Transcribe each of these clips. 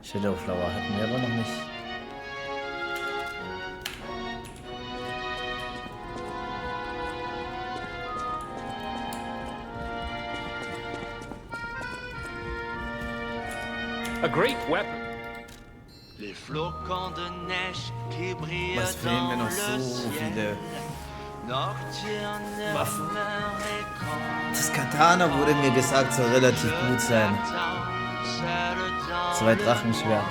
Shadowflower hatten wir aber noch nicht. A great weapon. Was fehlen mir noch so viele Waffen? Das Katana wurde mir gesagt, soll relativ gut sein. 2 Drachenschwert.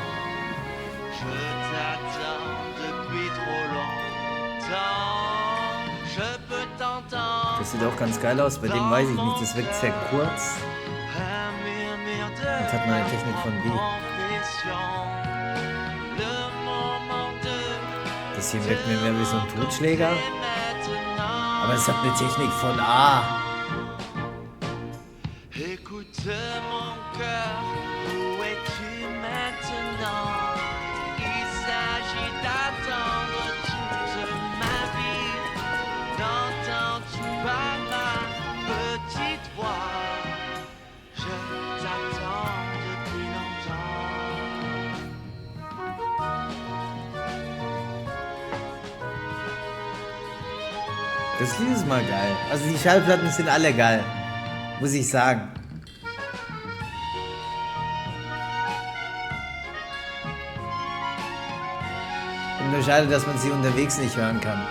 Das sieht auch ganz geil aus, bei dem weiß ich nicht, das wirkt sehr kurz. Und hat eine Technik von B. Das hier wirkt mir mehr wie so ein Totschläger. Aber es hat eine Technik von A. Das Lied ist mal geil. Also die Schallplatten sind alle geil. Muss ich sagen. Und nur schade, dass man sie unterwegs nicht hören kann.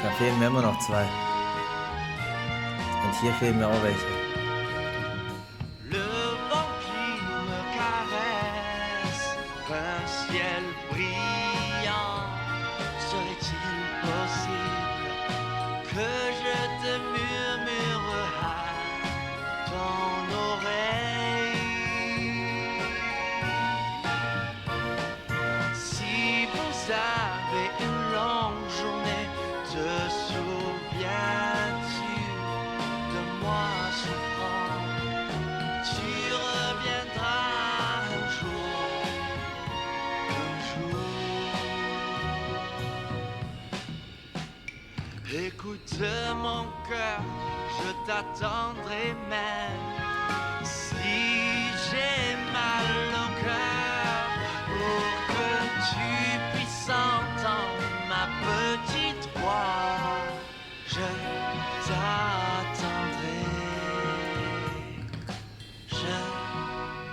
Da fehlen mir immer noch 2. Und hier fehlen mir auch welche. Écoute mon cœur, je t'attendrai même si j'ai mal au cœur pour que tu puisses entendre ma petite voix. Je t'attendrai, je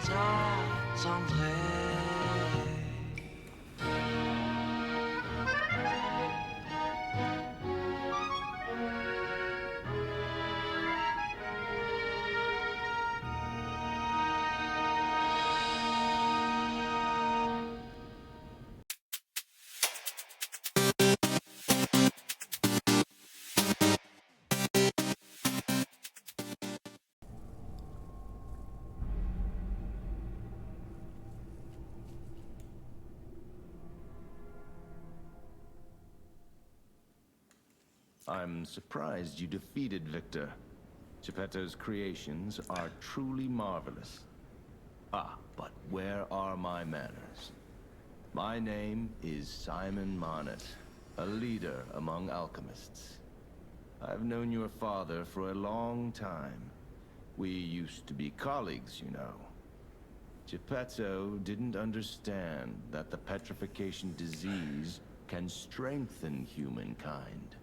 t'attendrai. I'm surprised you defeated Victor. Geppetto's creations are truly marvelous. Ah, but where are my manners? My name is Simon Monnet, a leader among alchemists. I've known your father for a long time. We used to be colleagues, you know. Geppetto didn't understand that the petrification disease can strengthen humankind.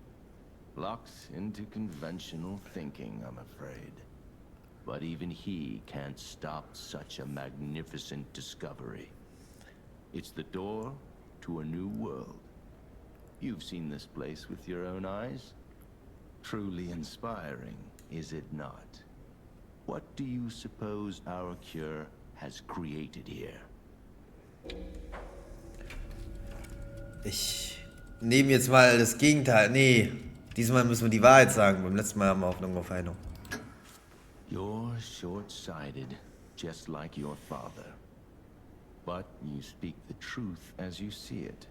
Locked into conventional thinking, I'm afraid. But even he can't stop such a magnificent discovery. It's the door to a new world. You've seen this place with your own eyes. Truly inspiring, is it not? What do you suppose our cure has created here? Ich nehme jetzt mal das Gegenteil. Nee, diesmal müssen wir die Wahrheit sagen. Beim letzten Mal haben wir Hoffnung auf Heilung. You're short-sighted, just like your father. But you speak the truth as you see it,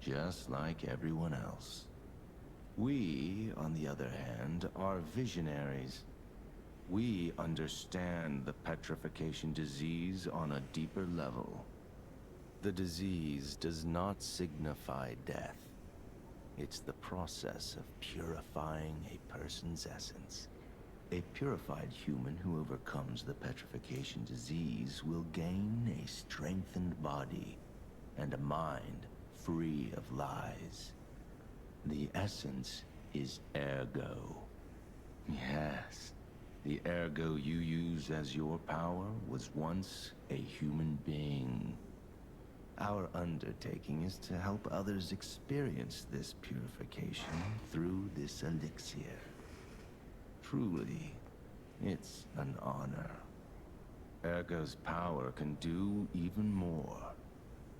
just like everyone else. We, on the other hand, are visionaries. We understand the petrification disease on a deeper level. The disease does not signify death. It's the process of purifying a person's essence. A purified human who overcomes the petrification disease will gain a strengthened body and a mind free of lies. The essence is ergo. Yes, the ergo you use as your power was once a human being. Our undertaking is to help others experience this purification through this elixir. Truly, it's an honor. Ergo's power can do even more.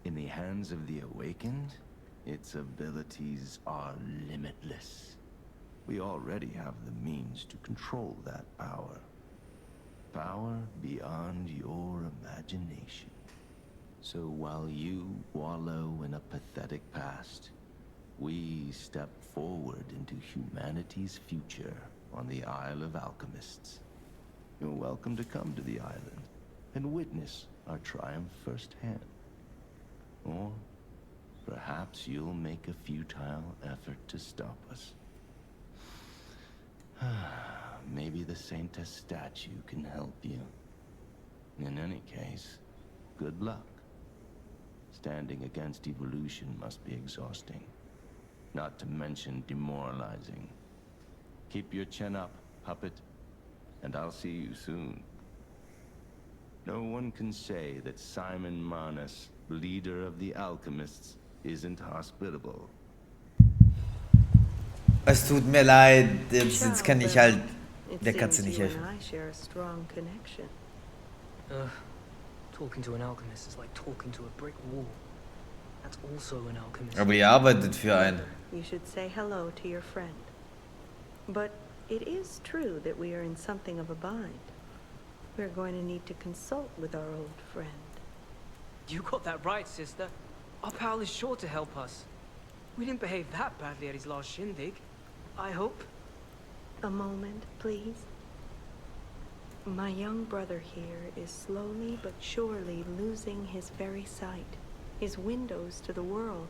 In the hands of the awakened, its abilities are limitless. We already have the means to control that power. Power beyond your imagination. So while you wallow in a pathetic past, we step forward into humanity's future on the Isle of Alchemists. You're welcome to come to the island and witness our triumph firsthand. Or perhaps you'll make a futile effort to stop us. Maybe the Saintess statue can help you. In any case, good luck. Standing against evolution must be exhausting, not to mention demoralizing. Keep your chin up, puppet, and I'll see you soon. No one can say that Simon Manus, leader of the alchemists, isn't hospitable. Es tut mir leid, jetzt kann ich halt der Katze nicht helfen. Talking to an alchemist is like talking to a brick wall. That's also an alchemist. Aber ihr arbeitet für einen. You should say hello to your friend. But it is true that we are in something of a bind. We're going to need to consult with our old friend. You got that right, sister. Our pal is sure to help us. We didn't behave that badly at his last shindig, I hope. A moment, please. My young brother here is slowly but surely losing his very sight, his windows to the world,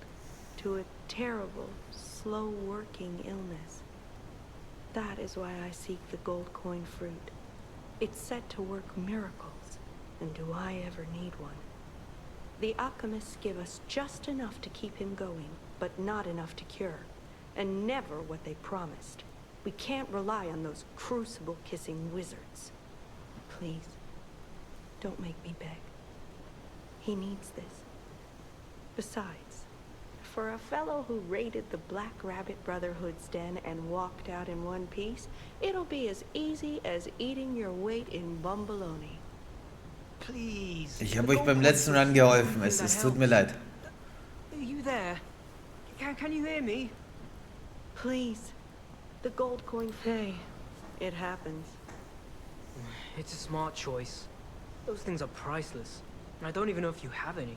to a terrible, slow-working illness. That is why I seek the gold coin fruit. It's said to work miracles, and do I ever need one? The alchemists give us just enough to keep him going, but not enough to cure, and never what they promised. We can't rely on those crucible-kissing wizards. Please, don't make me beg. He needs this. Besides, for a fellow who raided the Black Rabbit Brotherhood's den and walked out in one piece, it'll be as easy as eating your weight in bumbaloni. Please. Ich habe euch beim letzten Run geholfen. Es tut mir leid. Are you there? Can you hear me? Please. The gold coin. Hey, it happens. It's a smart choice. Those things are priceless. And I don't even know if you have any.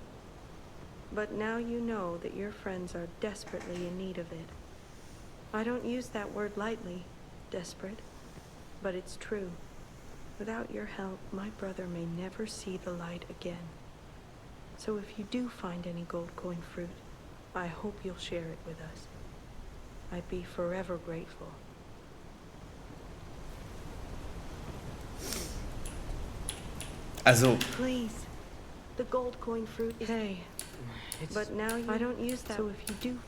But now you know that your friends are desperately in need of it. I don't use that word lightly, desperate. But it's true. Without your help, my brother may never see the light again. So if you do find any gold coin fruit, I hope you'll share it with us. I'd be forever grateful. Also, please. The gold coin fruit is... Hey. But now I don't use that. So if you do...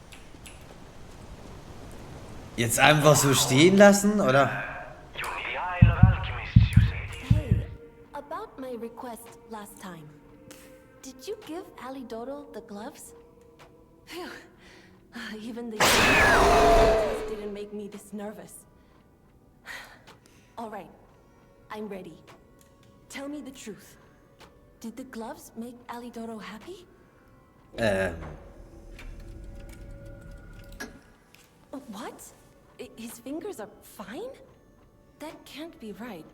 jetzt einfach so stehen lassen, oder? Hey, about my request last time. Did you give Ali Dodo the gloves? Phew. Even the test didn't make me this nervous. All right, I'm ready. Tell me the truth. Did the gloves make Ali Dodo happy? What? His fingers are fine? That can't be right.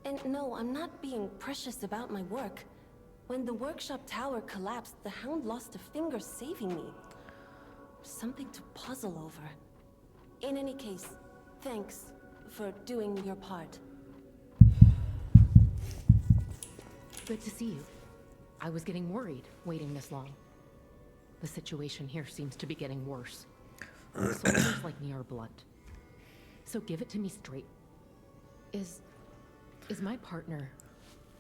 And no, I'm not being precious about my work. When the workshop tower collapsed, the Hound lost a finger saving me. Something to puzzle over. In any case, thanks for doing your part. Good to see you. I was getting worried waiting this long. The situation here seems to be getting worse. Soldiers like me are blunt. So give it to me straight. Is my partner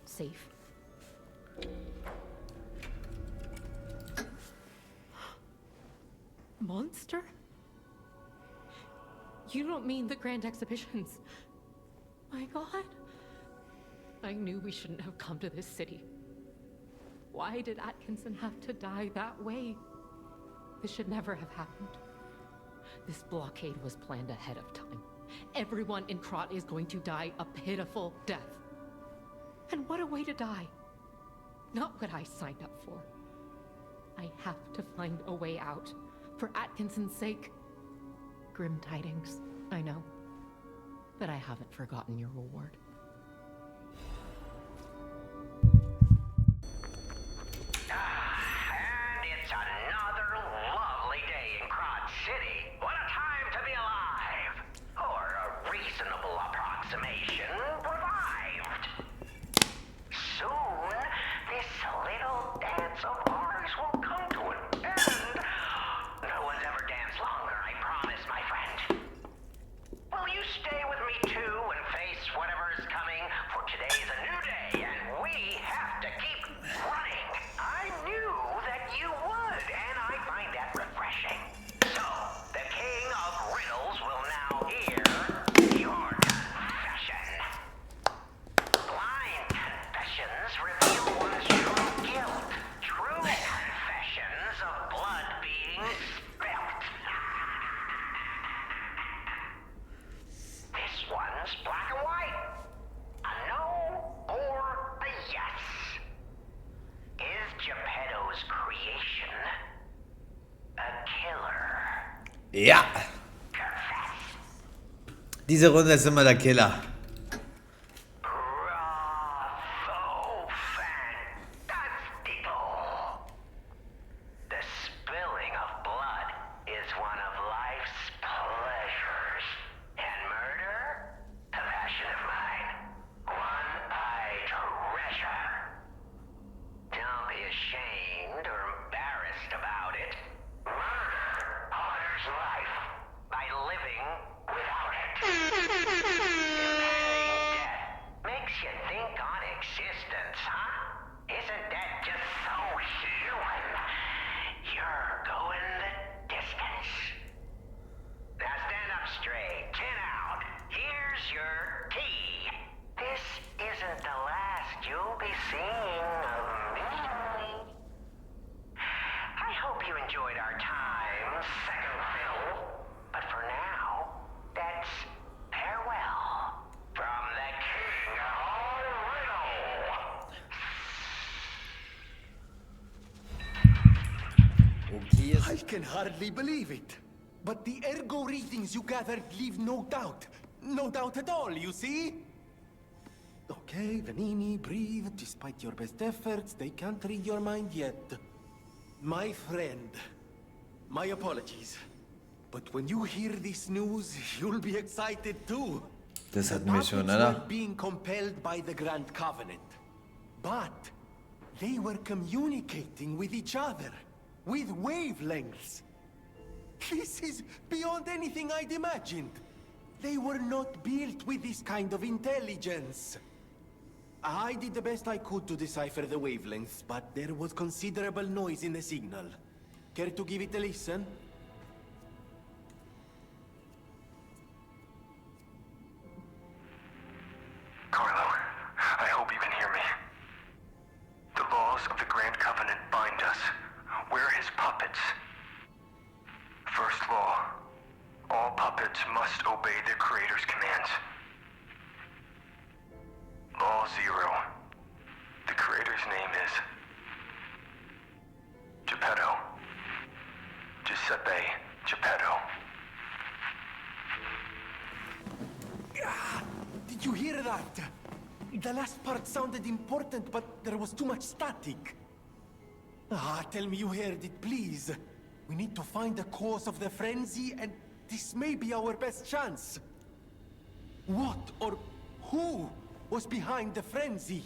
safe? Monster? You don't mean the grand exhibitions? My God. I knew we shouldn't have come to this city. Why did Atkinson have to die that way? This should never have happened. This blockade was planned ahead of time. Everyone in Krot is going to die a pitiful death. And what a way to die. Not what I signed up for. I have to find a way out. For Atkinson's sake. Grim tidings, I know. But I haven't forgotten your reward. And it's another lovely day in Krot City. What a time to be alive! Or a reasonable approximation revived. Soon, this little dance of ours will come to an end. No one's ever danced longer, I promise, my friend. Will you stay with me too and face whatever is coming? For today's a new day, and we have to keep running. I knew that you would, and I find that refreshing. So, the king of riddles will now hear your confession. Blind confessions reveal one's true guilt. True confessions of blood being spilt. This one's black and white. A no or a yes. Is Geppetto's creation a killer? Ja. Confess. Diese Runde ist immer der Killer. Bravo, fantastico. The spilling of blood is one of life's pleasures. And murder? A passion of mine. One I treasure. Don't be ashamed or embarrassed about it. Murder honors life by living without it. Impending death makes you think on existence, huh? Isn't that just so human? You're going the distance. Now stand up straight, chin out. Here's your key. This isn't the last you'll be seeing of me. I hope you enjoyed our time, second fiddle. But for now, that's farewell from the king of all riddle. Okay, I can hardly believe it. But the ergo readings you gathered leave no doubt. No doubt at all, you see? Okay, Vanini, breathe. Despite your best efforts, they can't read your mind yet. My friend, my apologies. But when you hear this news, you'll be excited too. Das The hatten wir schon, puppets oder? weren't being compelled by the Grand Covenant. But they were communicating with each other, with wavelengths. This is beyond anything I'd imagined. They were not built with this kind of intelligence. I did the best I could to decipher the wavelengths, but there was considerable noise in the signal. Care to give it a listen? Carlo, I hope you can hear me. The laws of the Grand Covenant bind us. We're his puppets. First law, all puppets must obey their creator's commands. Law 0. The creator's name is Geppetto. Giuseppe Geppetto. Did you hear that? The last part sounded important, but there was too much static. Tell me you heard it, please. We need to find the cause of the frenzy, and this may be our best chance. What or who was behind the frenzy?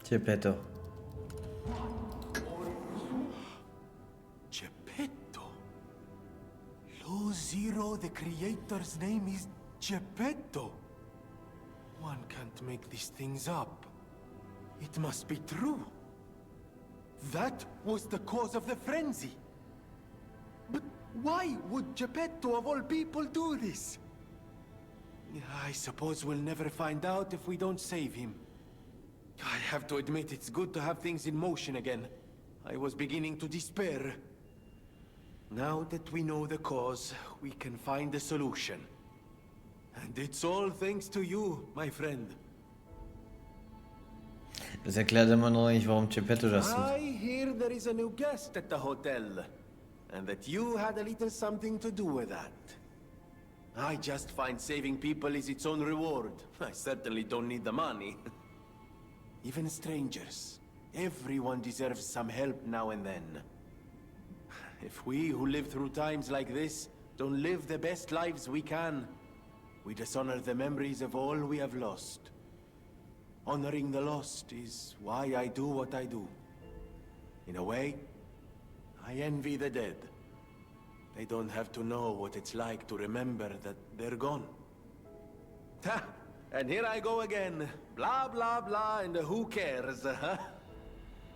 Geppetto. Geppetto. Law 0, the creator's name is Geppetto. One can't make these things up. It must be true. That was the cause of the frenzy. But why would Geppetto of all people do this? I suppose we'll never find out if we don't save him. I have to admit it's good to have things in motion again. I was beginning to despair. Now that we know the cause, we can find a solution. And it's all thanks to you, my friend. Das erklärt immer noch nicht, warum Geppetto das tut. I hear there is a new guest at the hotel. And that you had a little something to do with that. I just find saving people is its own reward. I certainly don't need the money. Even strangers. Everyone deserves some help now and then. If we who live through times like this don't live the best lives we can, we dishonor the memories of all we have lost. Honoring the lost is why I do what I do. In a way, I envy the dead. They don't have to know what it's like to remember that they're gone. Ha! And here I go again. Blah, blah, blah, and who cares, huh?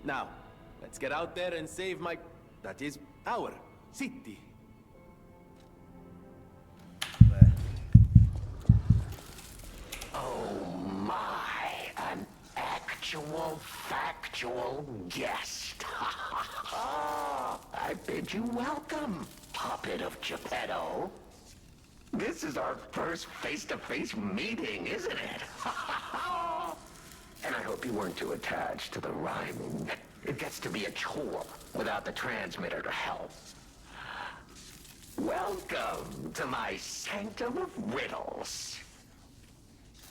Now, let's get out there and save my... that is, our city. Oh my, an actual, factual guest. I bid you welcome, puppet of Geppetto. This is our first face-to-face meeting, isn't it? And I hope you weren't too attached to the rhyming. It gets to be a chore without the transmitter to help. Welcome to my sanctum of riddles.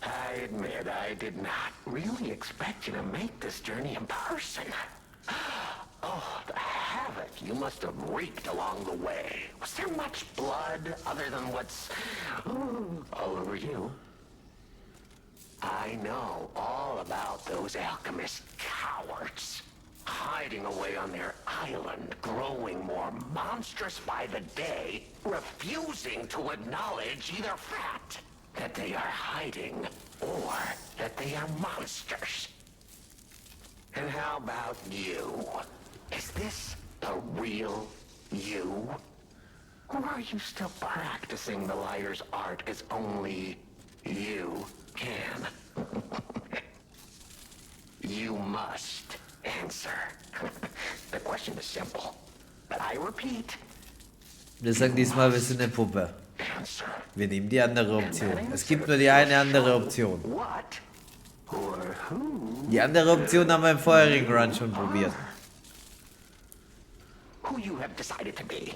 I admit I did not really expect you to make this journey in person. Oh, the havoc you must have wreaked along the way. Was there much blood other than what's all over you? I know all about those alchemist cowards. Hiding away on their island, growing more monstrous by the day, refusing to acknowledge either fact that they are hiding or that they are monsters. And how about you? Is this the real you? Or are you still practicing the liar's art as only you can? You must answer. The question is simple, but I repeat. Wir sagen diesmal, wir sind eine Puppe. Wir nehmen die andere Option. Es gibt nur die eine andere Option. Die andere Option haben wir im vorherigen Run schon probiert. Who you have decided to be.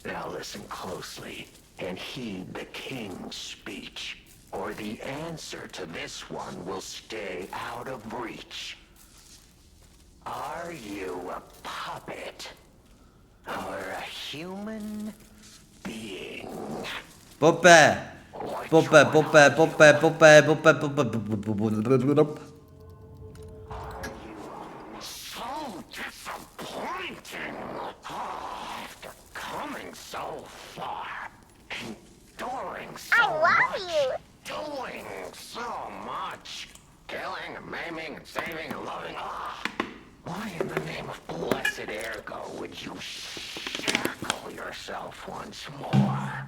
Now listen closely and heed the king's speech, or the answer to this one will stay out of reach. Are you a puppet or a human being? Puppe! Puppe, Puppe, Puppe, Puppe, Puppe, Puppe. So disappointing. After coming so far, enduring so much, doing so much, killing and maiming and saving and loving. Why in the name of blessed ergo would you shackle yourself once more?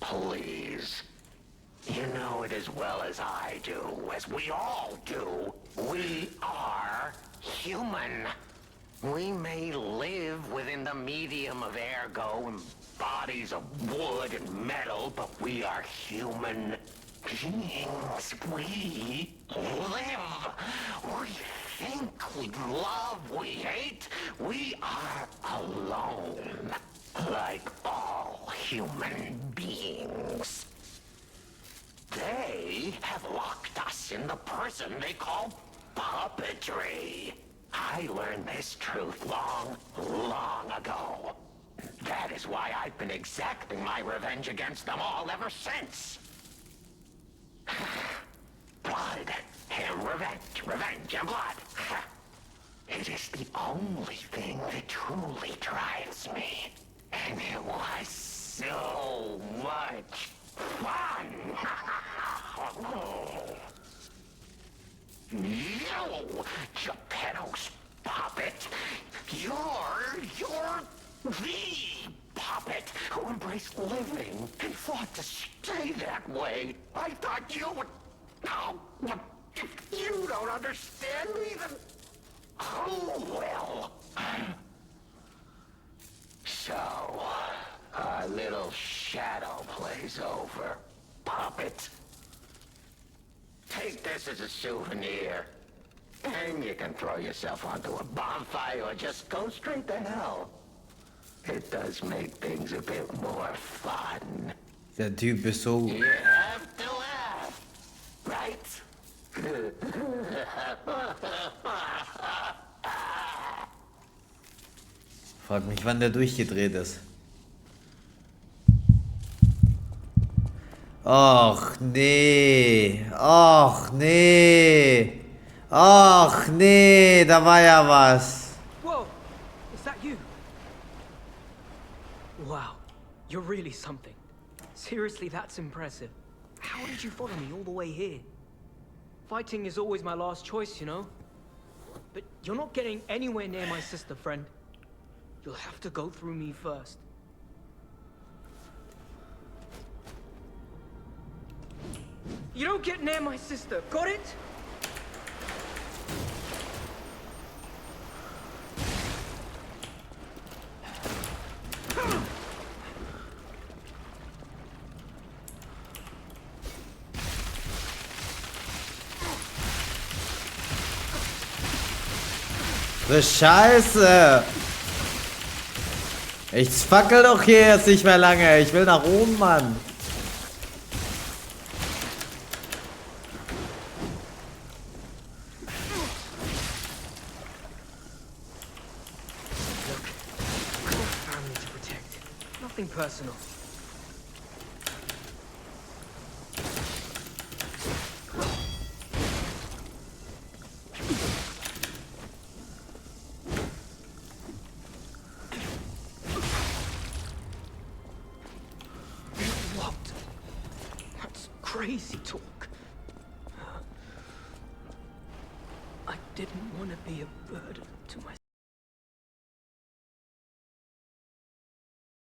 Please. You know it as well as I do, as we all do. We are human. We may live within the medium of ergo and bodies of wood and metal, but we are human beings. We live. We think, we love, we hate. We are alone, like all human beings. They have locked us in the prison they call puppetry. I learned this truth long, long ago. That is why I've been exacting my revenge against them all ever since. Blood and revenge, revenge and blood. It is the only thing that truly drives me. And it was so much fun. You're the puppet who embraced living and fought to stay that way. I thought you would... Oh, you don't understand me then? Oh, well. So, our little shadow play's over, puppet. Take this as a souvenir. And you can throw yourself onto a bonfire or just go straight to hell. It does make things a bit more fun. Der Typ ist so... You have to laugh, right? Frag mich, wann der durchgedreht ist. Och nee. Och nee. Och nee, da war ja was. Whoa! Is that you? Wow, you're really something. Seriously, that's impressive. How did you follow me all the way here? Fighting is always my last choice, you know? But you're not getting anywhere near my sister, friend. You'll have to go through me first. You don't get near my sister, got it? Scheiße! Ich fackel doch hier jetzt nicht mehr lange. Ich will nach oben, Mann. Look, I've got a family to protect. Nothing personal. Crazy talk. I didn't want to be a burden to my